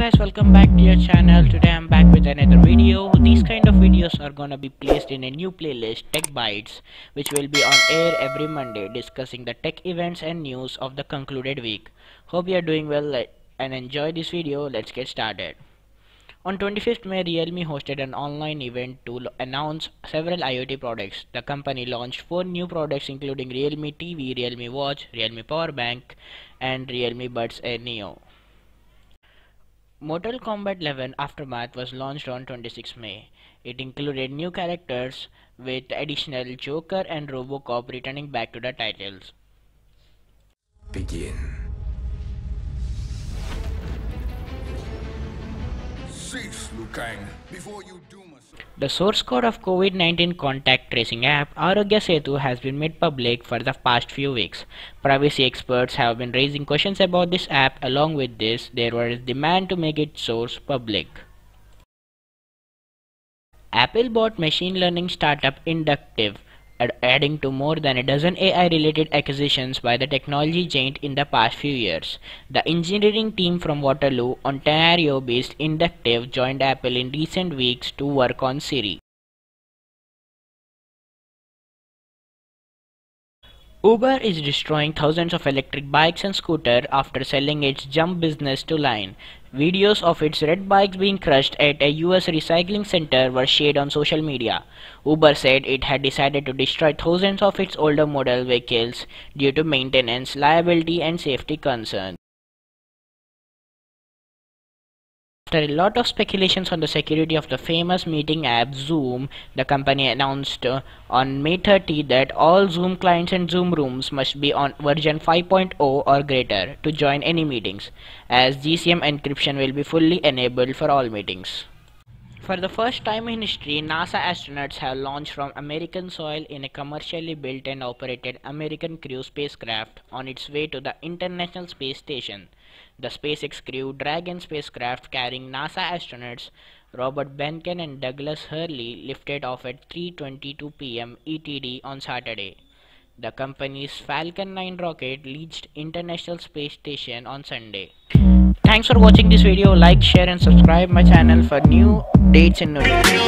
guys, welcome back to your channel. Today I'm back with another video. These kind of videos are gonna be placed in a new playlist, Tech Bites, which will be on air every Monday, discussing the tech events and news of the concluded week. Hope you are doing well and enjoy this video. Let's get started. On 25th May, Realme hosted an online event to announce several IoT products. The company launched 4 new products including Realme TV, Realme Watch, Realme Power Bank, and Realme Buds Air Neo. Mortal Kombat 11 Aftermath was launched on 26 May. It included new characters with additional Joker and Robocop returning back to the titles. Begin. Cease, Liu Kang, before you doom us. The source code of COVID-19 contact tracing app Arogya Setu has been made public for the past few weeks. Privacy experts have been raising questions about this app. Along with this, there was demand to make its source public. Apple bought machine learning startup Inductive, adding to more than a dozen AI-related acquisitions by the technology giant in the past few years. The engineering team from Waterloo, Ontario-based Inductive joined Apple in recent weeks to work on Siri. Uber is destroying thousands of electric bikes and scooters after selling its Jump business to Line. Videos of its red bikes being crushed at a US recycling center were shared on social media. Uber said it had decided to destroy thousands of its older model vehicles due to maintenance, liability, and safety concerns. After a lot of speculations on the security of the famous meeting app Zoom, the company announced on May 30 that all Zoom clients and Zoom rooms must be on version 5.0 or greater to join any meetings, as GCM encryption will be fully enabled for all meetings. For the first time in history, NASA astronauts have launched from American soil in a commercially built and operated American Crew spacecraft on its way to the International Space Station. The SpaceX Crew Dragon spacecraft carrying NASA astronauts Robert Behnken and Douglas Hurley lifted off at 3:22 p.m. ETD on Saturday. The company's Falcon 9 rocket reached International Space Station on Sunday. Thanks for watching this video. Like, share and subscribe my channel for new updates and notifications.